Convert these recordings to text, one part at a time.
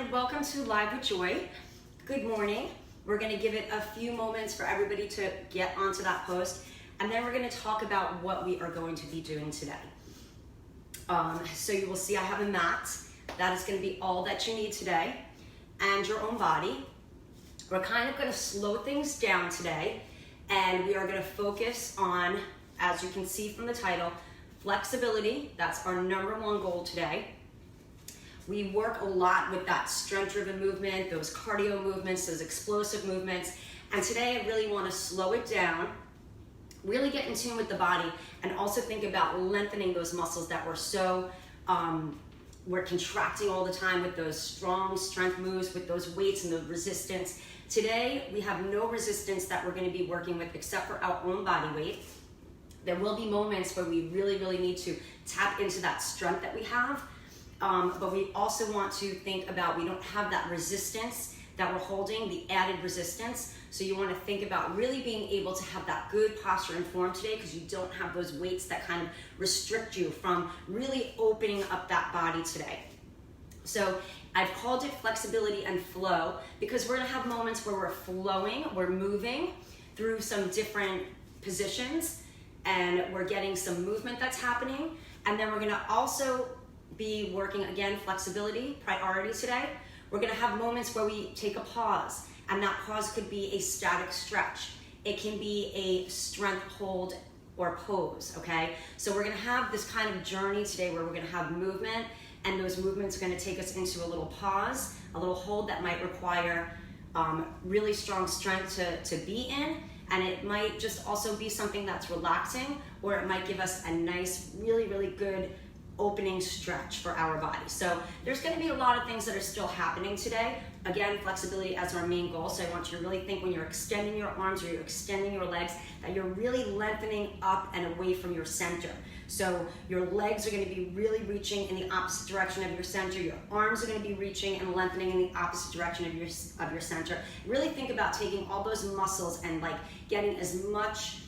and welcome to Live with Joy. Good morning. We're going to give it a few moments for everybody to get onto that post, and then we're going to talk about what we are going to be doing today. So you will see I have a mat. That is going to be all that you need today, and your own body. We're kind of going to slow things down today, and we are going to focus on, as you can see from the title, flexibility. That's our number one goal today. We work a lot with that strength-driven movement, those cardio movements, those explosive movements. And today I really want to slow it down, really get in tune with the body, and also think about lengthening those muscles that we're contracting all the time with those strong strength moves, with those weights and the resistance. Today, we have no resistance that we're going to be working with except for our own body weight. There will be moments where we really, really need to tap into that strength that we have. But we also want to think about, we don't have that resistance that we're holding, the added resistance. So you want to think about really being able to have that good posture and form today, because you don't have those weights that kind of restrict you from really opening up that body today. So I've called it flexibility and flow, because we're going to have moments where we're flowing, we're moving through some different positions, and we're getting some movement that's happening. And then we're going to also be working, again, flexibility, priority today. We're gonna have moments where we take a pause, and that pause could be a static stretch. It can be a strength hold or pose, okay? So we're gonna have this kind of journey today where we're gonna have movement, and those movements are gonna take us into a little pause, a little hold that might require really strong strength to be in, and it might just also be something that's relaxing, or it might give us a nice, really, really good opening stretch for our body. So there's going to be a lot of things that are still happening today. Again, flexibility as our main goal. So I want you to really think, when you're extending your arms or you're extending your legs, that you're really lengthening up and away from your center. So your legs are going to be really reaching in the opposite direction of your center. Your arms are going to be reaching and lengthening in the opposite direction of your center. Really think about taking all those muscles and like getting as much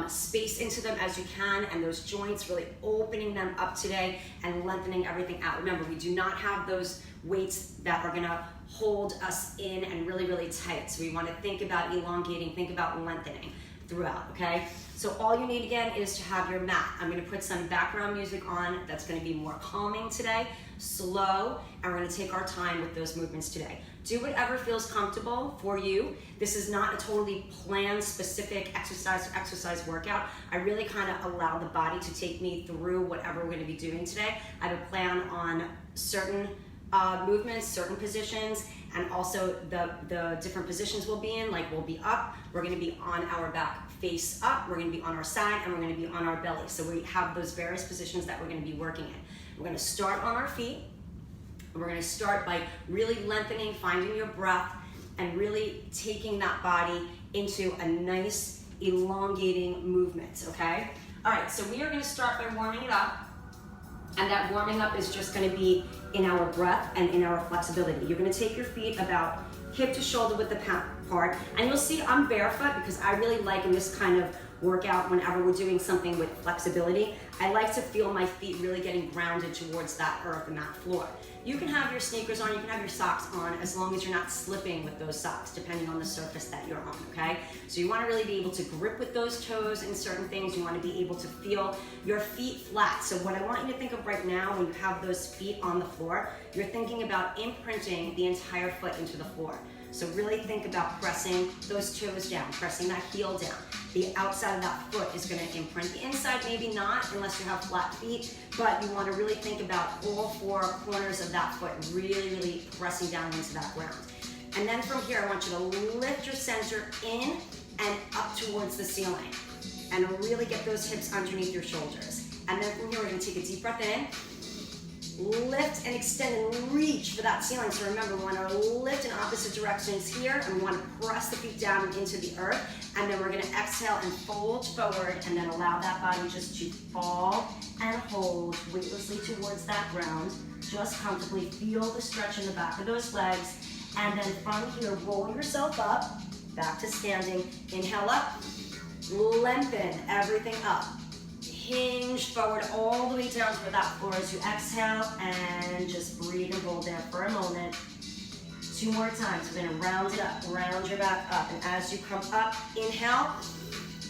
space into them as you can, and those joints, really opening them up today and lengthening everything out. Remember, we do not have those weights that are gonna hold us in and really, really tight. So we wanna think about elongating, think about lengthening throughout, okay? So all you need, again, is to have your mat. I'm gonna put some background music on that's gonna be more calming today, slow, and we're gonna take our time with those movements today. Do whatever feels comfortable for you. This is not a totally planned, specific exercise workout. I really kind of allow the body to take me through whatever we're gonna be doing today. I have a plan on certain movements, certain positions, and also the different positions we'll be in. Like, we'll be up, we're gonna be on our back face up, we're gonna be on our side, and we're gonna be on our belly. So we have those various positions that we're gonna be working in. We're gonna start on our feet. We're gonna start by really lengthening, finding your breath, and really taking that body into a nice, elongating movement, okay? All right, so we are gonna start by warming it up, and that warming up is just gonna be in our breath and in our flexibility. You're gonna take your feet about hip to shoulder width apart, and you'll see I'm barefoot because I really like, in this kind of workout, whenever we're doing something with flexibility, I like to feel my feet really getting grounded towards that earth and that floor. You can have your sneakers on, you can have your socks on, as long as you're not slipping with those socks, depending on the surface that you're on, okay? So you wanna really be able to grip with those toes in certain things. You wanna be able to feel your feet flat. So what I want you to think of right now, when you have those feet on the floor, you're thinking about imprinting the entire foot into the floor. So really think about pressing those toes down, pressing that heel down. The outside of that foot is gonna imprint. The inside, maybe not, unless you have flat feet, but you wanna really think about all four corners of that foot, really, really pressing down into that ground. And then from here, I want you to lift your center in and up towards the ceiling, and really get those hips underneath your shoulders. And then from here, we're gonna take a deep breath in, lift and extend and reach for that ceiling. So remember, we want to lift in opposite directions here, and we want to press the feet down into the earth, and then we're going to exhale and fold forward, and then allow that body just to fall and hold weightlessly towards that ground. Just comfortably feel the stretch in the back of those legs, and then from here, roll yourself up, back to standing. Inhale up, lengthen everything up. hinge forward all the way down to where that floor is. You exhale and just breathe and hold there for a moment. 2 more times. We're gonna round it up, round your back up. And as you come up, inhale,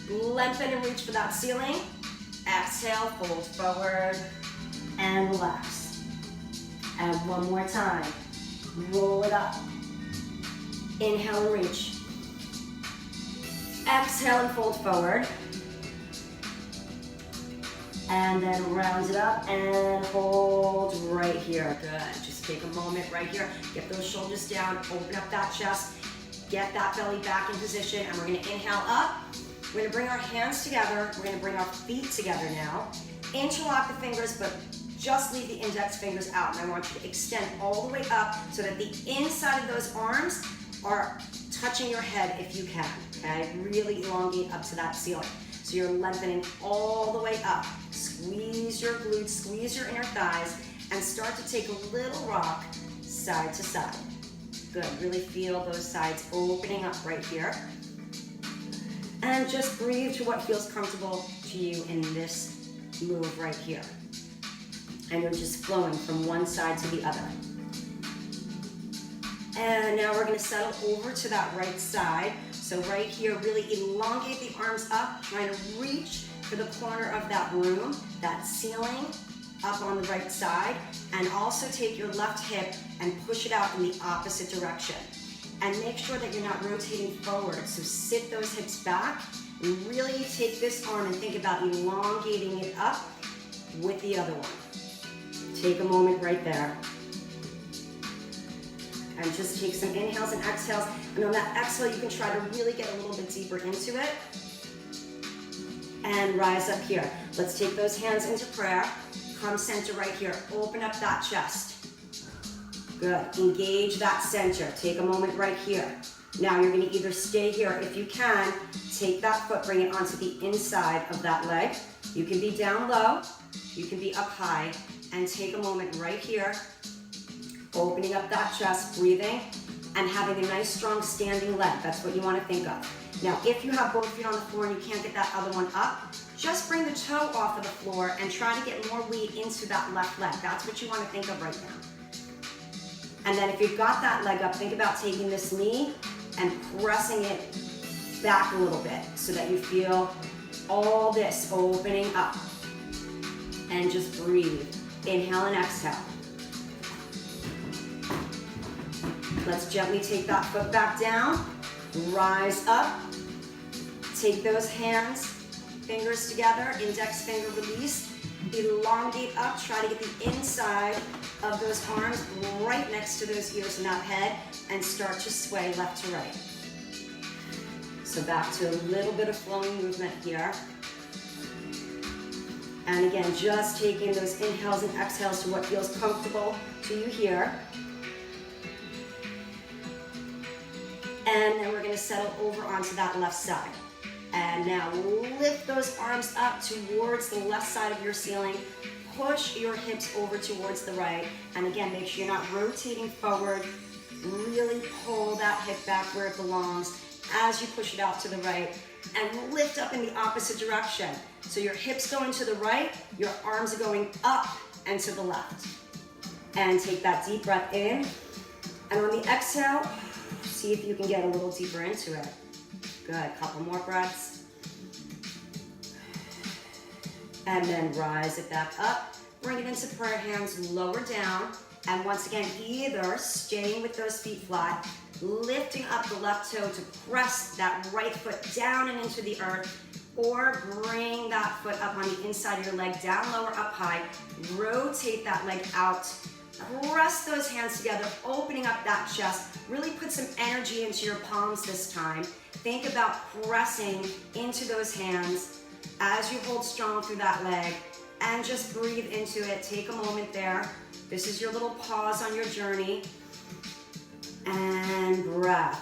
lengthen and reach for that ceiling. Exhale, fold forward and relax. And one more time. Roll it up. Inhale and reach. Exhale and fold forward. And then round it up and hold right here. Good. Just take a moment right here. Get those shoulders down. Open up that chest. Get that belly back in position. And we're going to inhale up. We're going to bring our hands together. We're going to bring our feet together now. Interlock the fingers, but just leave the index fingers out. And I want you to extend all the way up so that the inside of those arms are touching your head if you can. Okay? Really elongate up to that ceiling. So you're lengthening all the way up. Squeeze your glutes, squeeze your inner thighs, and start to take a little rock side to side. Good, really feel those sides opening up right here. And just breathe to what feels comfortable to you in this move right here. And you're just flowing from one side to the other. And now we're gonna settle over to that right side. So right here, really elongate the arms up, trying to reach for the corner of that room, that ceiling, up on the right side. And also take your left hip and push it out in the opposite direction. And make sure that you're not rotating forward. So sit those hips back and really take this arm and think about elongating it up with the other one. Take a moment right there. And just take some inhales and exhales. And on that exhale, you can try to really get a little bit deeper into it. And rise up here. Let's take those hands into prayer. Come center right here. Open up that chest. Good. Engage that center. Take a moment right here. Now you're going to either stay here. If you can, take that foot, bring it onto the inside of that leg. You can be down low. You can be up high. And take a moment right here. Opening up that chest, breathing, and having a nice, strong standing leg. That's what you want to think of. Now, if you have both feet on the floor and you can't get that other one up, just bring the toe off of the floor and try to get more weight into that left leg. That's what you want to think of right now. And then if you've got that leg up, think about taking this knee and pressing it back a little bit so that you feel all this opening up. And just breathe. Inhale and exhale. Let's gently take that foot back down, rise up, take those hands, fingers together, index finger release, elongate up, try to get the inside of those arms right next to those ears and that head, and start to sway left to right. So back to a little bit of flowing movement here. And again, just taking those inhales and exhales to what feels comfortable to you here. And then we're gonna settle over onto that left side. And now lift those arms up towards the left side of your ceiling. Push your hips over towards the right. And again, make sure you're not rotating forward. Really pull that hip back where it belongs as you push it out to the right. And lift up in the opposite direction. So your hips going to the right, your arms are going up and to the left. And take that deep breath in. And on the exhale, see if you can get a little deeper into it. Good, couple more breaths. And then rise it back up. Bring it into prayer hands, lower down. And once again, either staying with those feet flat, lifting up the left toe to press that right foot down and into the earth, or bring that foot up on the inside of your leg, down, lower, up, high. Rotate that leg out. Press those hands together, opening up that chest. Really put some energy into your palms this time. Think about pressing into those hands as you hold strong through that leg, and just breathe into it. Take a moment there. This is your little pause on your journey. And breath.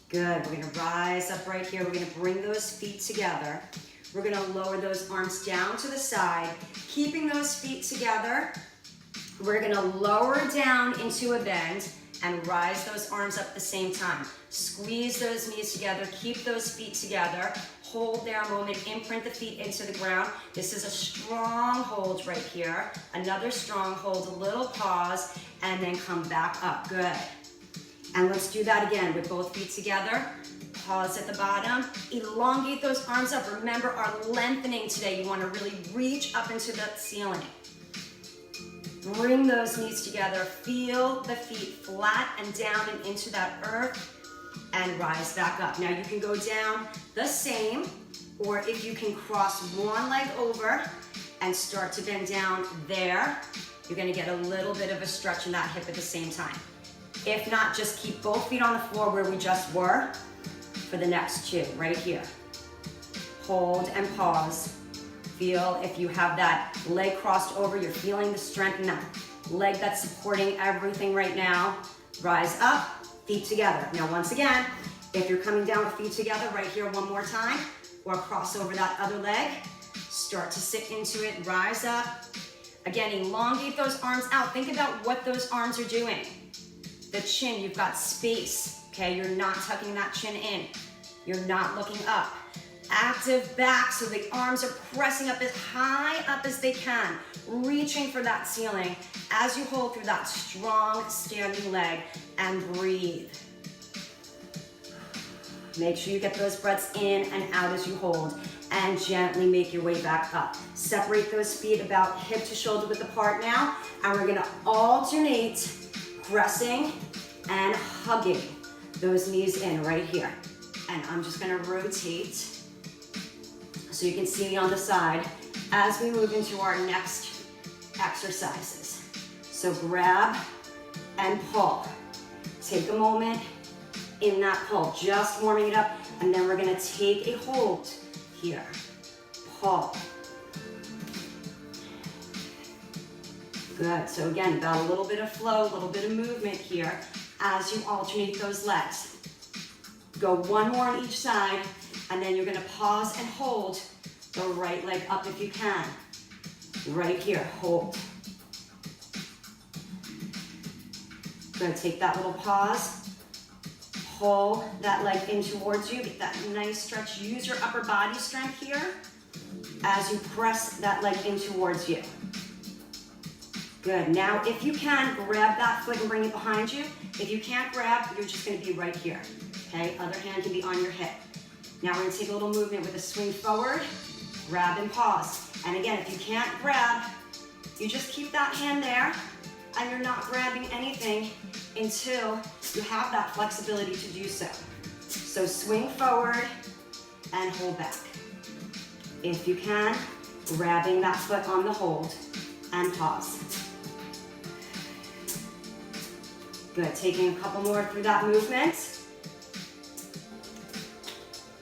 Good. We're going to rise up right here. We're going to bring those feet together. We're going to lower those arms down to the side, keeping those feet together. We're going to lower down into a bend. and rise those arms up at the same time. Squeeze those knees together, keep those feet together, hold there a moment, imprint the feet into the ground. This is a strong hold right here. Another strong hold, a little pause, and then come back up, good. And let's do that again with both feet together. Pause at the bottom, elongate those arms up. Remember our lengthening today, you wanna really reach up into the ceiling. Bring those knees together, feel the feet flat and down and into that earth, and rise back up. Now you can go down the same, or if you can cross one leg over and start to bend down there, you're gonna get a little bit of a stretch in that hip at the same time. If not, just keep both feet on the floor where we just were for the next two, right here. Hold and pause. Feel if you have that leg crossed over, you're feeling the strength in that leg that's supporting everything right now. Rise up, feet together. Now once again, if you're coming down with feet together, right here one more time, or cross over that other leg, start to sit into it, rise up. Again, elongate those arms out. Think about what those arms are doing. The chin, you've got space, okay? You're not tucking that chin in. You're not looking up. Active back, so the arms are pressing up as high up as they can, reaching for that ceiling as you hold through that strong standing leg, and breathe. Make sure you get those breaths in and out as you hold, and gently make your way back up. Separate those feet about hip to shoulder width apart now, and we're gonna alternate pressing and hugging those knees in right here. And I'm just gonna rotate so you can see me on the side as we move into our next exercises. So grab and pull. Take a moment in that pull, just warming it up, and then we're gonna take a hold here. Pull. Good, so again, got a little bit of flow, a little bit of movement here as you alternate those legs. Go one more on each side, and then you're gonna pause and hold the right leg up if you can. Right here, hold. Gonna take that little pause, pull that leg in towards you, get that nice stretch. Use your upper body strength here as you press that leg in towards you. Good, now if you can, grab that foot and bring it behind you. If you can't grab, you're just gonna be right here, okay? Other hand can be on your hip. Now we're gonna take a little movement with a swing forward, grab and pause. And again, if you can't grab, you just keep that hand there, and you're not grabbing anything until you have that flexibility to do so. So swing forward and hold back. If you can, grabbing that foot on the hold and pause. Good, taking a couple more through that movement.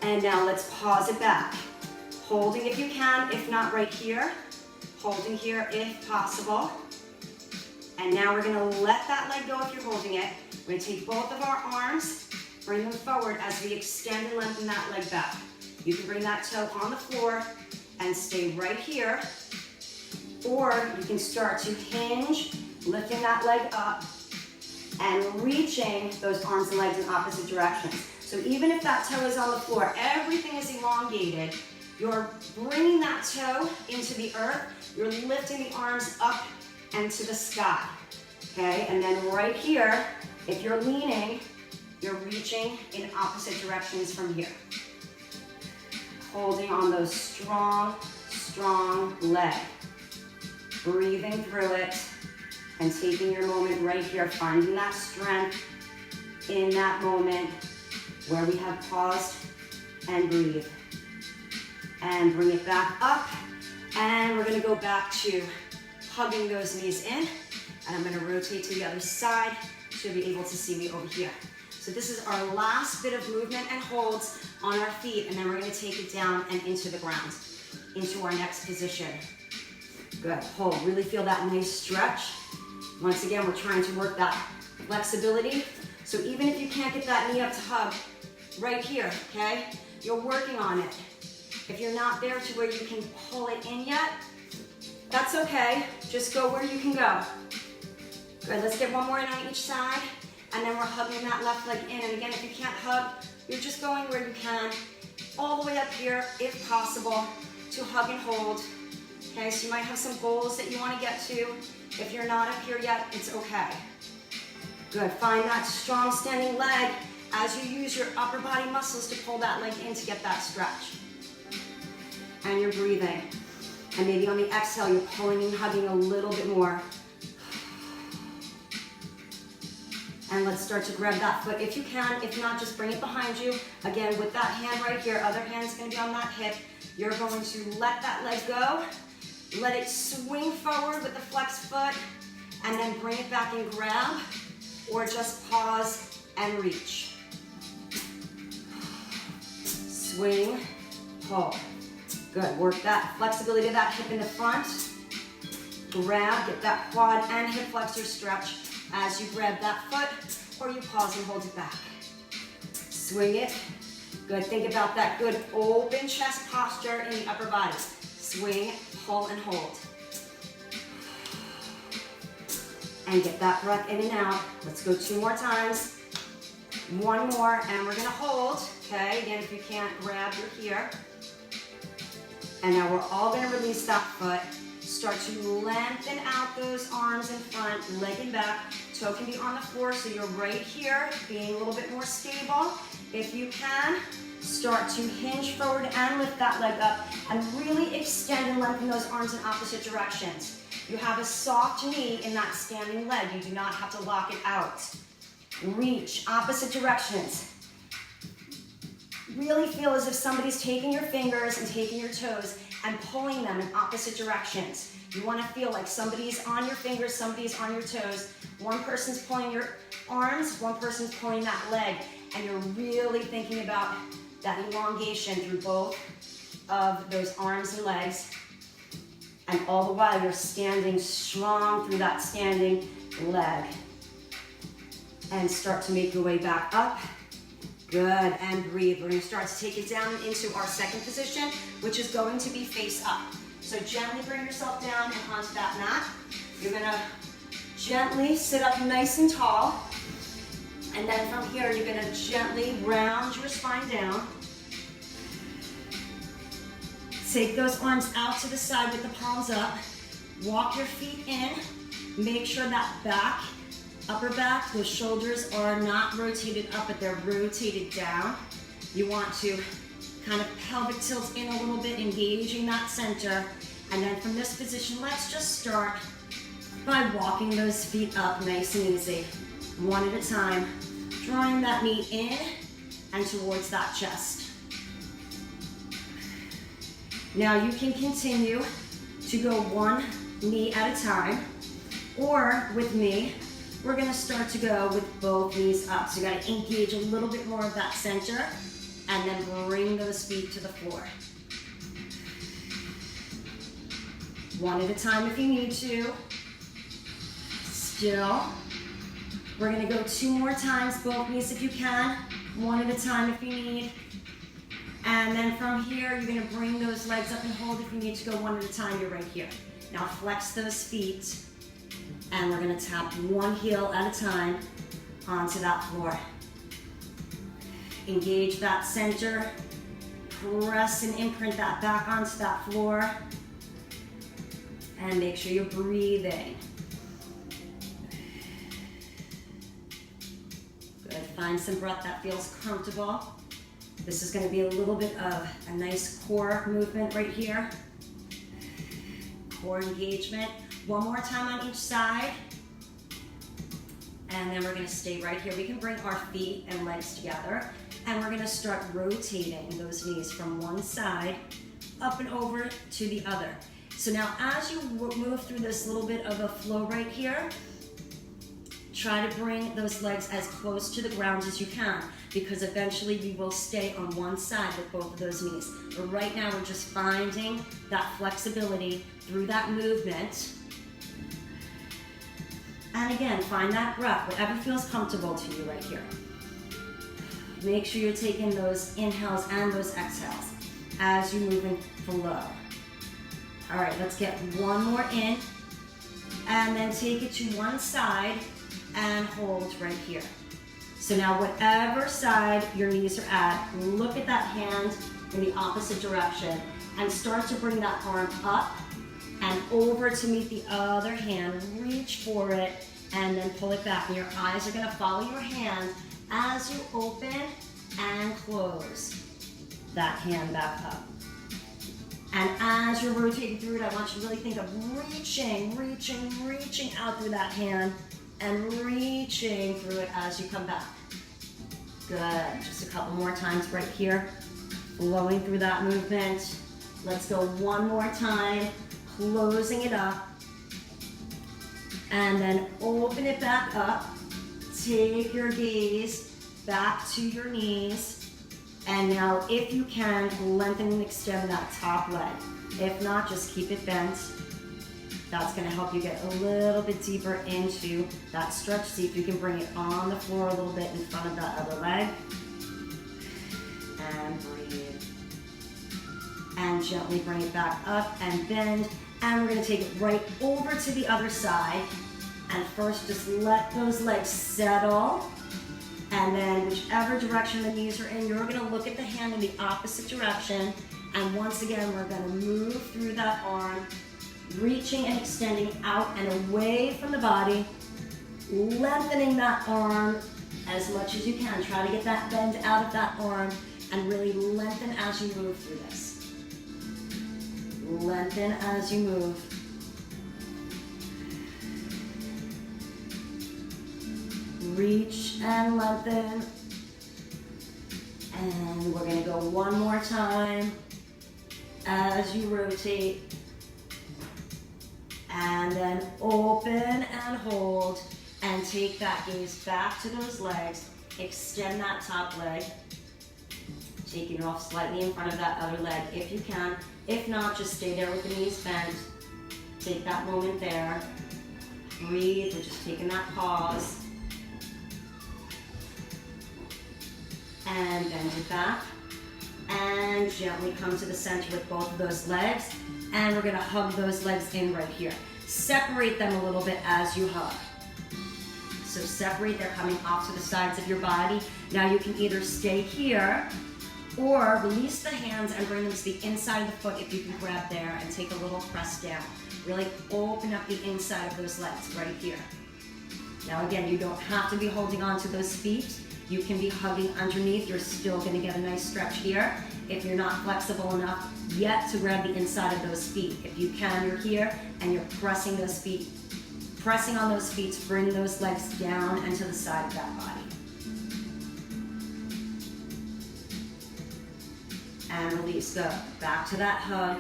And now let's pause it back. Holding if you can, if not right here. Holding here if possible. And now we're gonna let that leg go if you're holding it. We're gonna take both of our arms, bring them forward as we extend and lengthen that leg back. You can bring that toe on the floor and stay right here. Or you can start to hinge, lifting that leg up and reaching those arms and legs in opposite directions. So even if that toe is on the floor, everything is elongated. You're bringing that toe into the earth. You're lifting the arms up and to the sky, okay? And then right here, if you're leaning, you're reaching in opposite directions from here. Holding on those strong, strong legs. Breathing through it and taking your moment right here, finding that strength in that moment where we have paused and breathe. And bring it back up, and we're gonna go back to hugging those knees in, and I'm gonna rotate to the other side so you'll be able to see me over here. So this is our last bit of movement and holds on our feet, and then we're gonna take it down and into the ground, into our next position. Good, hold, really feel that nice stretch. Once again, we're trying to work that flexibility. So even if you can't get that knee up to hug, right here, okay? You're working on it. If you're not there to where you can pull it in yet, that's okay. Just go where you can go. Good, let's get one more in on each side. And then we're hugging that left leg in. And again, if you can't hug, you're just going where you can, all the way up here, if possible, to hug and hold. Okay, so you might have some goals that you want to get to. If you're not up here yet, it's okay. Good, find that strong standing leg as you use your upper body muscles to pull that leg in to get that stretch. And you're breathing. And maybe on the exhale, you're pulling and hugging a little bit more. And let's start to grab that foot if you can. If not, just bring it behind you. Again, with that hand right here, other hand's gonna be on that hip. You're going to let that leg go. Let it swing forward with the flexed foot, and then bring it back and grab, or just pause and reach. Swing, pull. Good, work that flexibility of that hip in the front. Grab, get that quad and hip flexor stretch as you grab that foot, or you pause and hold it back. Swing it. Good, think about that good open chest posture in the upper body. Swing, pull, and hold. And get that breath in and out. Let's go 2 more times. 1 more, and we're gonna hold. Okay, again, if you can't grab, you're here. And now we're all gonna release that foot. Start to lengthen out those arms in front, leg and back. Toe can be on the floor, so you're right here, being a little bit more stable. If you can, start to hinge forward and lift that leg up, and really extend and lengthen those arms in opposite directions. You have a soft knee in that standing leg. You do not have to lock it out. Reach, opposite directions. Really feel as if somebody's taking your fingers and taking your toes and pulling them in opposite directions. You want to feel like somebody's on your fingers, somebody's on your toes. One person's pulling your arms, one person's pulling that leg, and you're really thinking about that elongation through both of those arms and legs. And all the while you're standing strong through that standing leg. And start to make your way back up. Good, and breathe. We're gonna start to take it down into our second position, which is going to be face up. So gently bring yourself down and onto that mat. You're gonna gently sit up nice and tall. And then from here, you're gonna gently round your spine down. Take those arms out to the side with the palms up. Walk your feet in. Make sure that back, upper back, those shoulders are not rotated up, but they're rotated down. You want to kind of pelvic tilt in a little bit, engaging that center. And then from this position, let's just start by walking those feet up nice and easy. One at a time, drawing that knee in and towards that chest. Now you can continue to go one knee at a time, or with me, we're gonna start to go with both knees up. So you gotta engage a little bit more of that center, and then bring those feet to the floor. One at a time if you need to. Still. We're gonna go 2 more times, both knees if you can. One at a time if you need. And then from here, you're gonna bring those legs up and hold. If you need to go one at a time, you're right here. Now flex those feet, and we're gonna tap one heel at a time onto that floor. Engage that center, press and imprint that back onto that floor, and make sure you're breathing. Good, find some breath that feels comfortable. This is going to be a little bit of a nice core movement right here. Core engagement. One more time on each side. And then we're going to stay right here. We can bring our feet and legs together. And we're going to start rotating those knees from one side up and over to the other. So now as you move through this little bit of a flow right here, try to bring those legs as close to the ground as you can, because eventually you will stay on one side with both of those knees. But right now we're just finding that flexibility through that movement. And again, find that breath, whatever feels comfortable to you right here. Make sure you're taking those inhales and those exhales as you move in flow. All right, let's get one more in, and then take it to one side and hold right here. So now whatever side your knees are at, look at that hand in the opposite direction and start to bring that arm up and over to meet the other hand. Reach for it and then pull it back. And your eyes are gonna follow your hand as you open and close that hand back up. And as you're rotating through it, I want you to really think of reaching out through that hand and reaching through it as you come back. Good, just a couple more times right here. Flowing through that movement. Let's go one more time, closing it up. And then open it back up. Take your gaze back to your knees. And now, if you can, lengthen and extend that top leg. If not, just keep it bent. That's gonna help you get a little bit deeper into that stretch. See if you can bring it on the floor a little bit in front of that other leg. And breathe. And gently bring it back up and bend. And we're gonna take it right over to the other side. And first, just let those legs settle. And then whichever direction the knees are in, you're gonna look at the hand in the opposite direction. And once again, we're gonna move through that arm, reaching and extending out and away from the body, lengthening that arm as much as you can. Try to get that bend out of that arm and really lengthen as you move through this. Lengthen as you move. Reach and lengthen. And we're gonna go one more time as you rotate. And then open and hold and take that gaze back to those legs. Extend that top leg. Taking it off slightly in front of that other leg if you can. If not, just stay there with the knees bent. Take that moment there. Breathe, we're just taking that pause. And bend it back. And gently come to the center with both of those legs. And we're gonna hug those legs in right here. Separate them a little bit as you hug. So separate, they're coming off to the sides of your body. Now you can either stay here or release the hands and bring them to the inside of the foot if you can grab there and take a little press down. Really open up the inside of those legs right here. Now again, you don't have to be holding on to those feet. You can be hugging underneath. You're still gonna get a nice stretch here. If you're not flexible enough yet to grab the inside of those feet. If you can, you're here and you're pressing those feet. Pressing on those feet to bring those legs down and to the side of that body. And release, go. Back to that hug.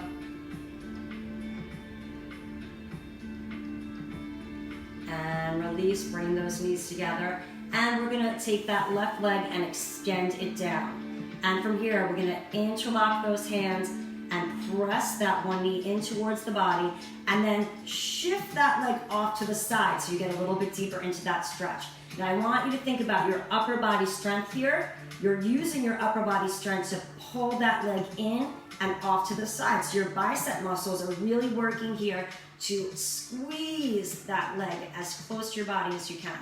And release, bring those knees together. And we're gonna take that left leg and extend it down. And from here, we're gonna interlock those hands and press that one knee in towards the body, and then shift that leg off to the side so you get a little bit deeper into that stretch. Now I want you to think about your upper body strength here. You're using your upper body strength to pull that leg in and off to the side. So your bicep muscles are really working here to squeeze that leg as close to your body as you can.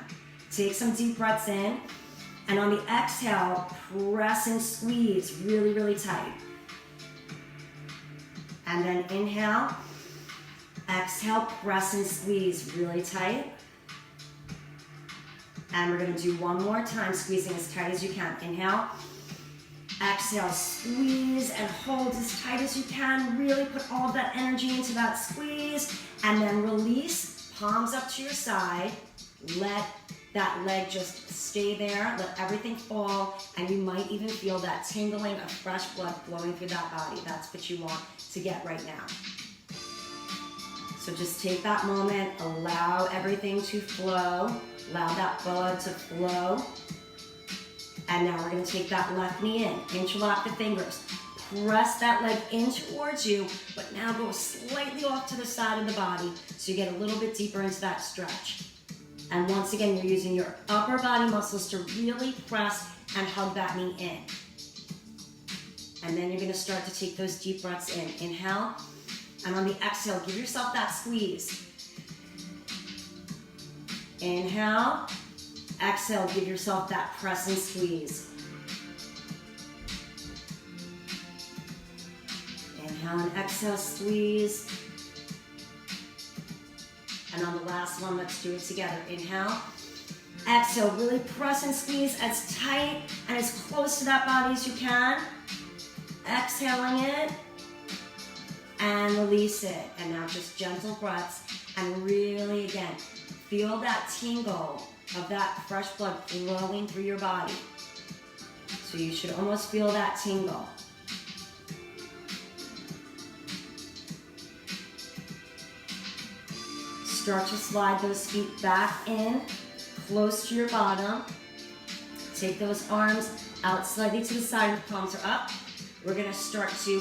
Take some deep breaths in, and on the exhale, press and squeeze really, really tight. And then inhale, exhale, press and squeeze really tight. And we're gonna do one more time, squeezing as tight as you can. Inhale, exhale, squeeze and hold as tight as you can. Really put all of that energy into that squeeze. And then release, palms up to your side. Let that leg just stay there, let everything fall, and you might even feel that tingling of fresh blood flowing through that body. That's what you want to get right now. So just take that moment, allow everything to flow, allow that blood to flow. And now we're gonna take that left knee in, interlock the fingers, press that leg in towards you, but now go slightly off to the side of the body so you get a little bit deeper into that stretch. And once again, you're using your upper body muscles to really press and hug that knee in. And then you're gonna start to take those deep breaths in. Inhale, and on the exhale, give yourself that squeeze. Inhale, Exhale, give yourself that press and squeeze. Inhale and exhale, squeeze. And on the last one, let's do it together. Inhale, exhale, really press and squeeze as tight and as close to that body as you can. Exhaling it and release it. And now just gentle breaths and really, again, feel that tingle of that fresh blood flowing through your body. So you should almost feel that tingle. Start to slide those feet back in, close to your bottom. Take those arms out slightly to the side, the palms are up. We're gonna start to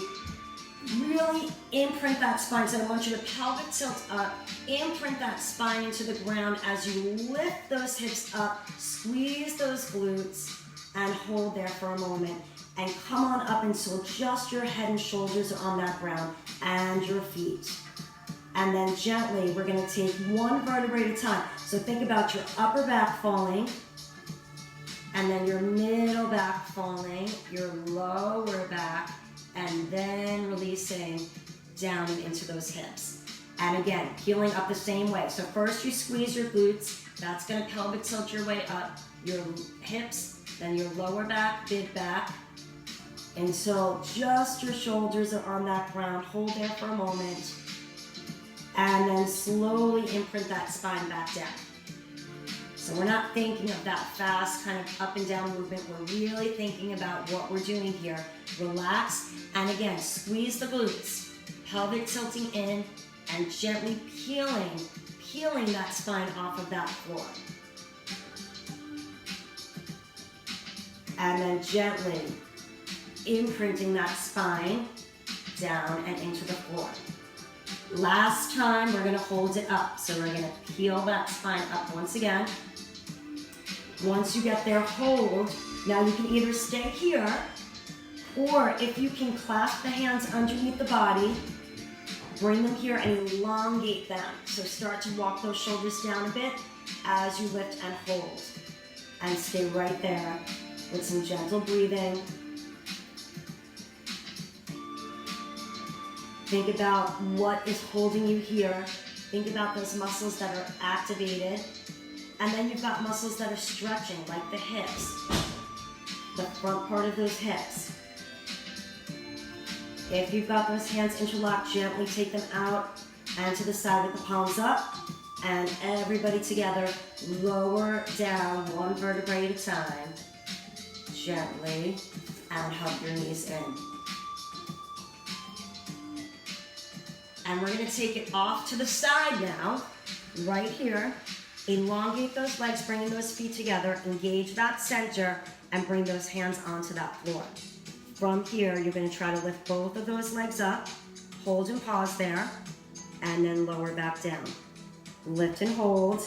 really imprint that spine. So I want you to pelvic tilt up, imprint that spine into the ground as you lift those hips up, squeeze those glutes, and hold there for a moment. And come on up until just your head and shoulders are on that ground and your feet. And then gently, we're gonna take one vertebrae at a time. So think about your upper back falling, and then your middle back falling, your lower back, and then releasing down and into those hips. And again, peeling up the same way. So first you squeeze your glutes, that's gonna pelvic tilt your way up, your hips, then your lower back, mid back, until just your shoulders are on that ground. Hold there for a moment. And then slowly imprint that spine back down. So we're not thinking of that fast kind of up and down movement. We're really thinking about what we're doing here. Relax, and again, squeeze the glutes. Pelvic tilting in, and gently peeling that spine off of that floor. And then gently imprinting that spine down and into the floor. Last time, we're gonna hold it up. So we're gonna peel that spine up once again. Once you get there, hold. Now you can either stay here, or if you can clasp the hands underneath the body, bring them here and elongate them. So start to walk those shoulders down a bit as you lift and hold. And stay right there with some gentle breathing. Think about what is holding you here. Think about those muscles that are activated. And then you've got muscles that are stretching, like the hips, the front part of those hips. If you've got those hands interlocked, gently take them out and to the side with the palms up. And everybody together, lower down one vertebrae at a time. Gently, and hug your knees in. And we're gonna take it off to the side now, right here. Elongate those legs, bringing those feet together, engage that center, and bring those hands onto that floor. From here, you're gonna try to lift both of those legs up, hold and pause there, and then lower back down. Lift and hold,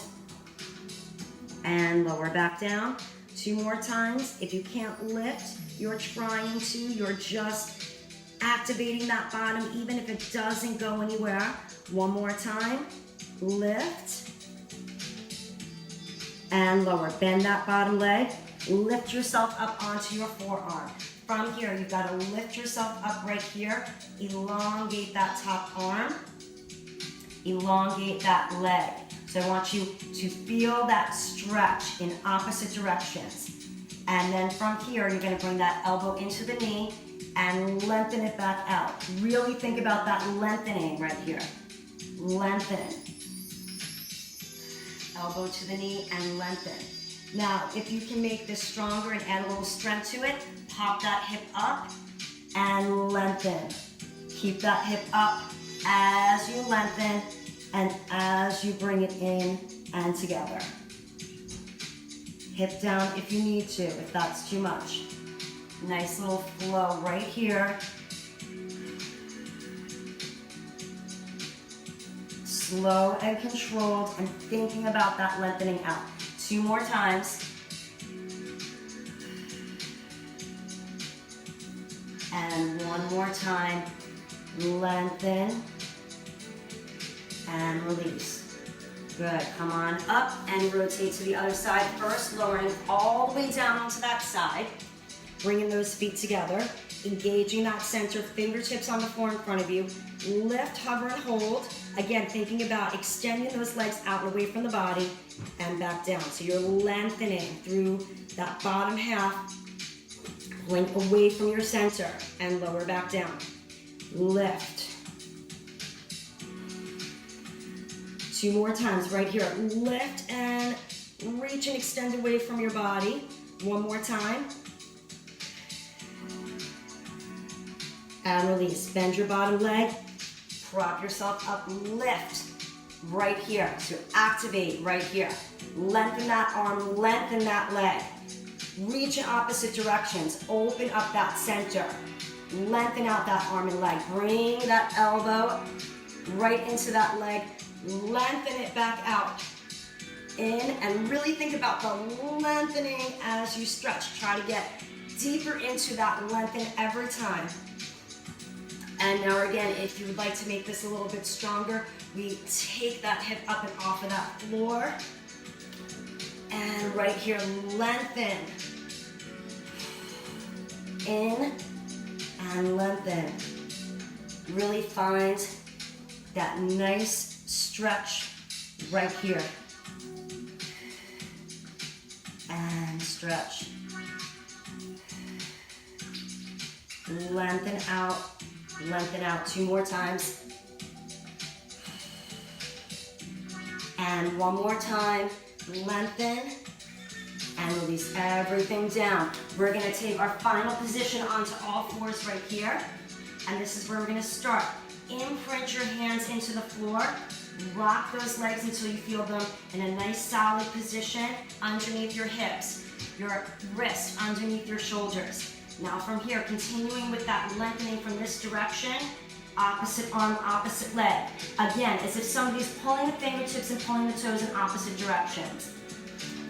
and lower back down. 2 more times. If you can't lift, you're trying to, you're just activating that bottom, even if it doesn't go anywhere. 1 more time. Lift and lower. Bend that bottom leg. Lift yourself up onto your forearm. From here, you've got to lift yourself up right here. Elongate that top arm. Elongate that leg. So I want you to feel that stretch in opposite directions. And then from here, you're going to bring that elbow into the knee and lengthen it back out. Really think about that lengthening right here. Lengthen. Elbow to the knee and lengthen. Now, if you can make this stronger and add a little strength to it, pop that hip up and lengthen. Keep that hip up as you lengthen and as you bring it in and together. Hip down if you need to, if that's too much. Nice little flow right here. Slow and controlled, and thinking about that lengthening out. 2 more times. And 1 more time. Lengthen and release. Good, come on up and rotate to the other side. First, lowering all the way down onto that side. Bringing those feet together, engaging that center, fingertips on the floor in front of you. Lift, hover, and hold. Again, thinking about extending those legs out and away from the body and back down. So you're lengthening through that bottom half, pulling away from your center and lower back down. Lift. 2 more times right here. Lift and reach and extend away from your body. 1 more time. And release. Bend your bottom leg. Prop yourself up. Lift right here. So activate right here. Lengthen that arm. Lengthen that leg. Reach in opposite directions. Open up that center. Lengthen out that arm and leg. Bring that elbow right into that leg. Lengthen it back out. In, and really think about the lengthening as you stretch. Try to get deeper into that lengthen every time. And now again, if you would like to make this a little bit stronger, we take that hip up and off of that floor. And right here, lengthen. In and lengthen. Really find that nice stretch right here. And stretch. Lengthen out. Lengthen out 2 more times. And 1 more time. Lengthen. And release everything down. We're going to take our final position onto all fours right here. And this is where we're going to start. Imprint your hands into the floor. Rock those legs until you feel them in a nice solid position underneath your hips. Your wrists underneath your shoulders. Now from here, continuing with that lengthening from this direction, opposite arm, opposite leg. Again, as if somebody's pulling the fingertips and pulling the toes in opposite directions.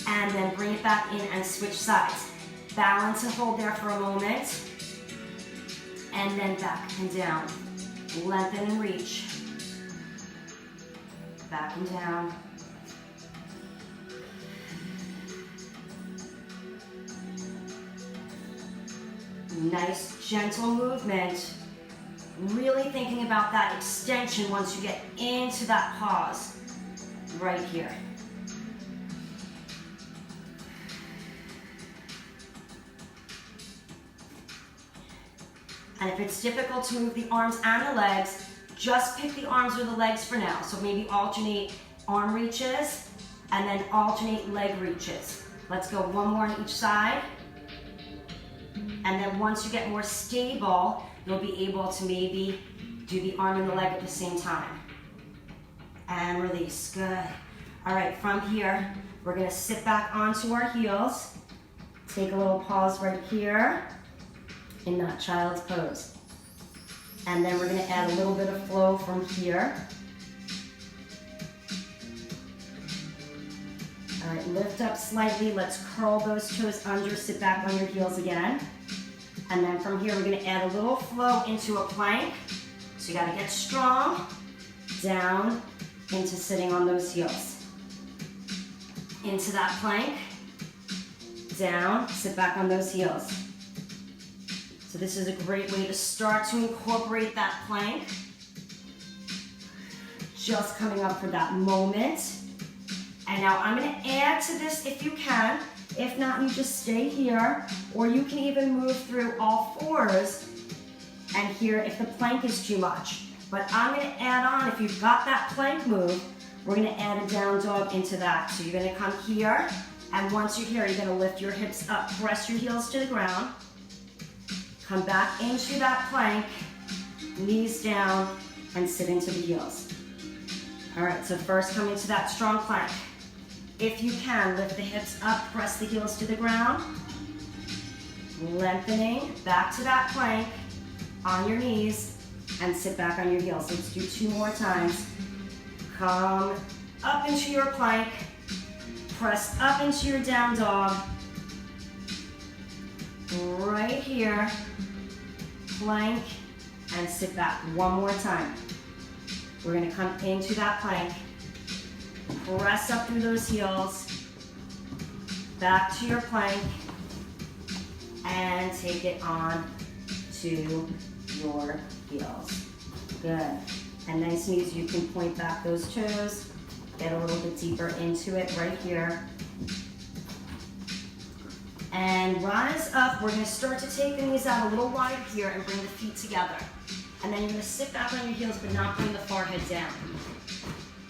And then bring it back in and switch sides. Balance and hold there for a moment. And then back and down. Lengthen and reach. Back and down. Nice, gentle movement. Really thinking about that extension once you get into that pause. Right here. And if it's difficult to move the arms and the legs, just pick the arms or the legs for now. So maybe alternate arm reaches and then alternate leg reaches. Let's go 1 more on each side. And then once you get more stable, you'll be able to maybe do the arm and the leg at the same time. And release, good. All right, from here, we're gonna sit back onto our heels. Take a little pause right here in that child's pose. And then we're gonna add a little bit of flow from here. All right, lift up slightly. Let's curl those toes under, sit back on your heels again. And then from here, we're gonna add a little flow into a plank. So you gotta get strong, down into sitting on those heels. Into that plank, down, sit back on those heels. So this is a great way to start to incorporate that plank. Just coming up for that moment. And now I'm gonna add to this if you can. If not, you just stay here, or you can even move through all fours and here if the plank is too much. But I'm gonna add on, if you've got that plank move, we're gonna add a down dog into that. So you're gonna come here, and once you're here, you're gonna lift your hips up, press your heels to the ground, come back into that plank, knees down, and sit into the heels. All right, so first come into that strong plank. If you can, lift the hips up, press the heels to the ground. Lengthening, back to that plank, on your knees, and sit back on your heels. Let's do 2 more times. Come up into your plank, press up into your down dog. Right here, plank, and sit back. 1 more time. We're gonna come into that plank, Press up through those heels. Back to your plank. And take it on to your heels. Good. And nice and easy, you can point back those toes. Get a little bit deeper into it right here. And rise up. We're gonna start to take the knees out a little wide here and bring the feet together. And then you're gonna sit back on your heels, but not bring the forehead down.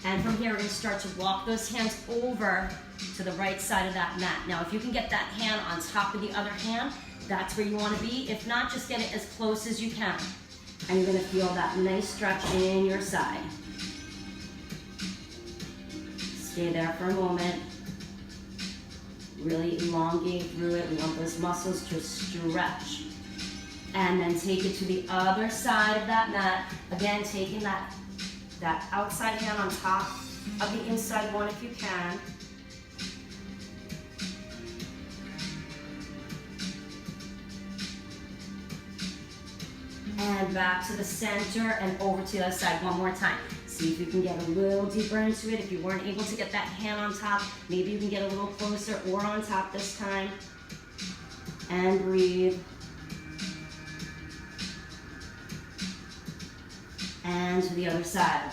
And from here, we're gonna start to walk those hands over to the right side of that mat. Now, if you can get that hand on top of the other hand, that's where you wanna be. If not, just get it as close as you can. And you're gonna feel that nice stretch in your side. Stay there for a moment. Really elongate through it. We want those muscles to stretch. And then take it to the other side of that mat. Again, taking that outside hand on top of the inside one if you can. And back to the center and over to the other side one more time. See if you can get a little deeper into it. If you weren't able to get that hand on top, maybe you can get a little closer or on top this time. And breathe. And to the other side.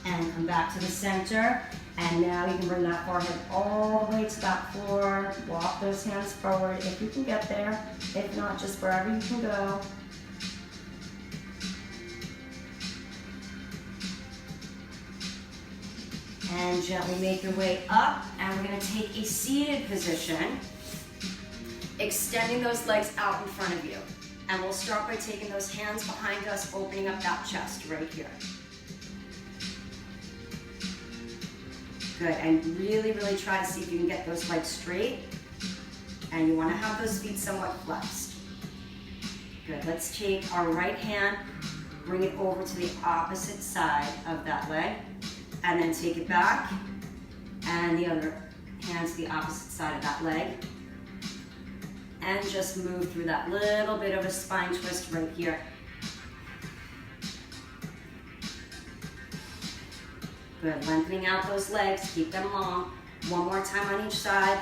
And come back to the center. And now you can bring that forehead all the way to that floor. Walk those hands forward if you can get there. If not, just wherever you can go. And gently make your way up. And we're gonna take a seated position, extending those legs out in front of you. And we'll start by taking those hands behind us, opening up that chest right here. Good, and really, really try to see if you can get those legs straight. And you wanna have those feet somewhat flexed. Good, let's take our right hand, bring it over to the opposite side of that leg, and then take it back, and the other hand to the opposite side of that leg. And just move through that little bit of a spine twist right here. Good, lengthening out those legs, keep them long. One more time on each side.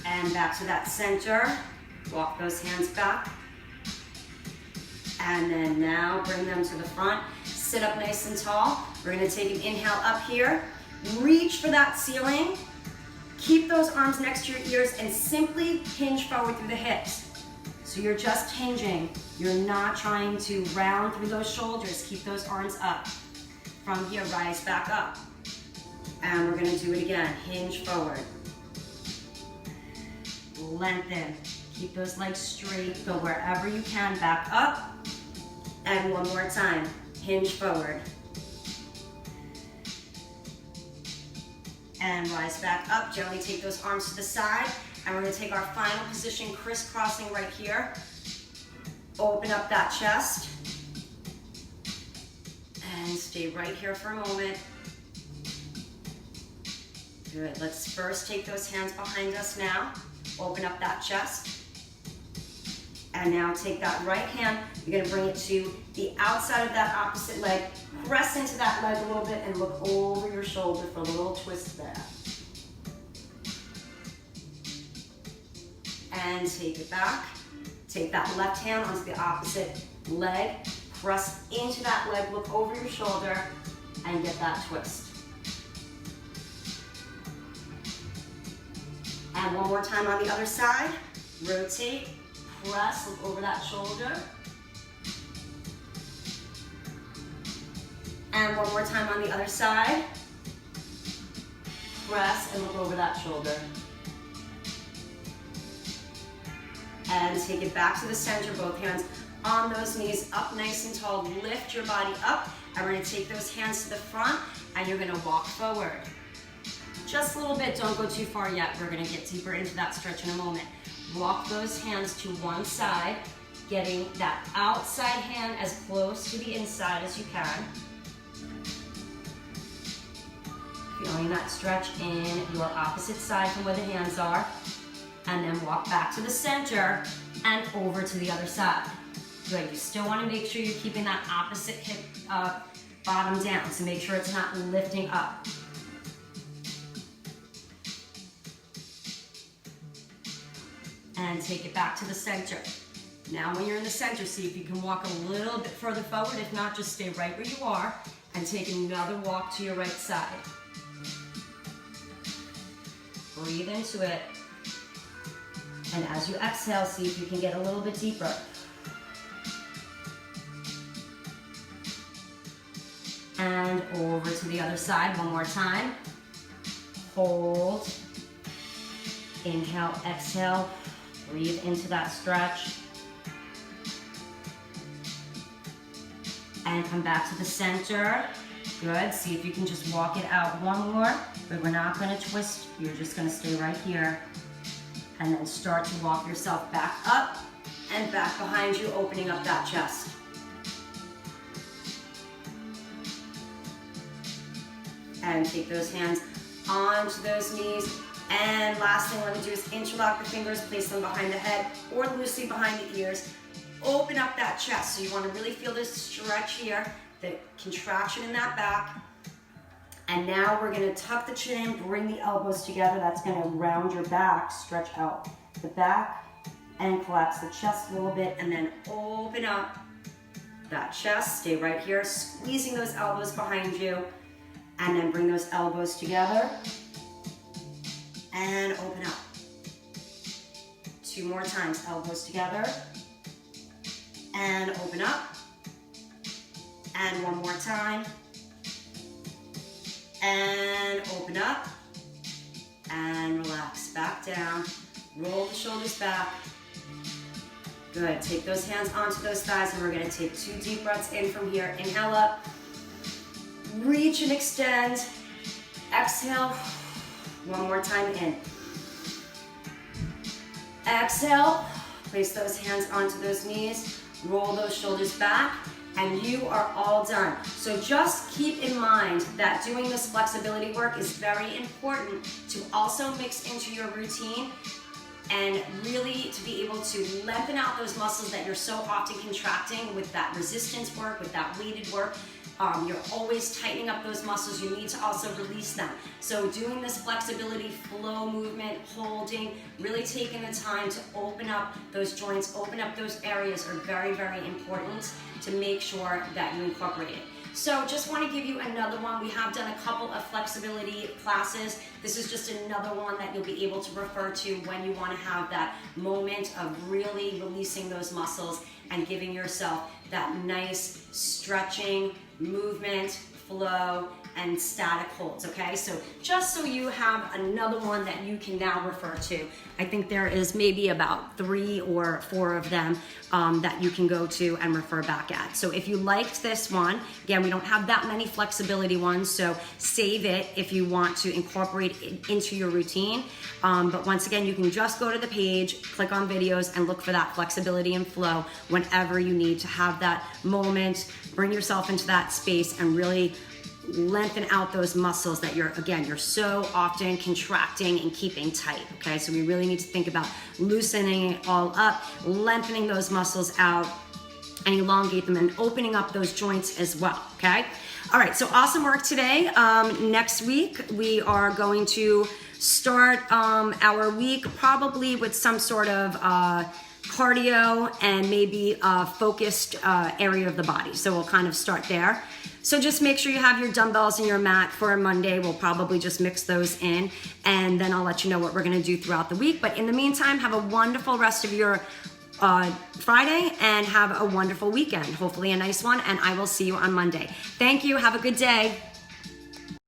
And back to that center. Walk those hands back. And then now bring them to the front. Sit up nice and tall. We're gonna take an inhale up here. Reach for that ceiling. Keep those arms next to your ears and simply hinge forward through the hips. So you're just hinging. You're not trying to round through those shoulders. Keep those arms up. From here, rise back up. And we're gonna do it again. Hinge forward. Lengthen. Keep those legs straight. Go wherever you can. Back up. And one more time. Hinge forward. And rise back up. Gently take those arms to the side. And we're gonna take our final position, crisscrossing right here. Open up that chest. And stay right here for a moment. Good, let's first take those hands behind us now. Open up that chest. And now take that right hand, you're gonna bring it to the outside of that opposite leg. Press into that leg a little bit and look over your shoulder for a little twist there. And take it back. Take that left hand onto the opposite leg. Press into that leg, look over your shoulder, and get that twist. And one more time on the other side. Rotate, press, look over that shoulder. And one more time on the other side. Press and look over that shoulder. And take it back to the center, both hands on those knees, up nice and tall. Lift your body up, and we're gonna take those hands to the front, and you're gonna walk forward. Just a little bit, don't go too far yet. We're gonna get deeper into that stretch in a moment. Walk those hands to one side, getting that outside hand as close to the inside as you can. Feeling that stretch in your opposite side from where the hands are. And then walk back to the center and over to the other side. Good, you still wanna make sure you're keeping that opposite hip bottom down, so make sure it's not lifting up. And take it back to the center. Now when you're in the center, see if you can walk a little bit further forward. If not, just stay right where you are and take another walk to your right side. Breathe into it. And as you exhale, see if you can get a little bit deeper. And over to the other side one more time. Hold. Inhale, exhale. Breathe into that stretch. And come back to the center. Good, see if you can just walk it out one more. But we're not gonna twist, you're just gonna stay right here. And then start to walk yourself back up and back behind you, opening up that chest. And take those hands onto those knees. And last thing we're gonna do is interlock the fingers, place them behind the head or loosely behind the ears. Open up that chest. So you wanna really feel this stretch here, the contraction in that back. And now we're gonna tuck the chin, bring the elbows together. That's gonna round your back, stretch out the back, and collapse the chest a little bit, and then open up that chest. Stay right here, squeezing those elbows behind you, and then bring those elbows together, and open up. 2 more times, elbows together, and open up, and 1 more time, and open up, and relax, back down, roll the shoulders back. Good, take those hands onto those thighs, and we're gonna take 2 deep breaths in from here. Inhale up, reach and extend, exhale, 1 more time in. Exhale, place those hands onto those knees, roll those shoulders back, and you are all done. So just keep in mind that doing this flexibility work is very important to also mix into your routine and really to be able to lengthen out those muscles that you're so often contracting with that resistance work, with that weighted work. You're always tightening up those muscles. You need to also release them. So doing this flexibility, flow movement, holding, really taking the time to open up those joints, open up those areas are very, very important to make sure that you incorporate it. So just want to give you another one. We have done a couple of flexibility classes. This is just another one that you'll be able to refer to when you want to have that moment of really releasing those muscles and giving yourself that nice stretching, movement, flow, and static holds, okay? So just so you have another one that you can now refer to. I think there is maybe about 3 or 4 of them that you can go to and refer back at. So if you liked this one, again, we don't have that many flexibility ones, so save it if you want to incorporate it into your routine. But once again, you can just go to the page, click on videos, and look for that flexibility and flow whenever you need to have that moment, bring yourself into that space and really lengthen out those muscles that you're so often contracting and keeping tight, okay? So we really need to think about loosening it all up, lengthening those muscles out, and elongate them and opening up those joints as well, okay? All right, so awesome work today. Next week, we are going to start our week probably with some sort of cardio and maybe a focused area of the body. So we'll kind of start there. So just make sure you have your dumbbells and your mat for Monday. We'll probably just mix those in, and then I'll let you know what we're gonna do throughout the week. But in the meantime, have a wonderful rest of your Friday and have a wonderful weekend. Hopefully a nice one, and I will see you on Monday. Thank you, have a good day.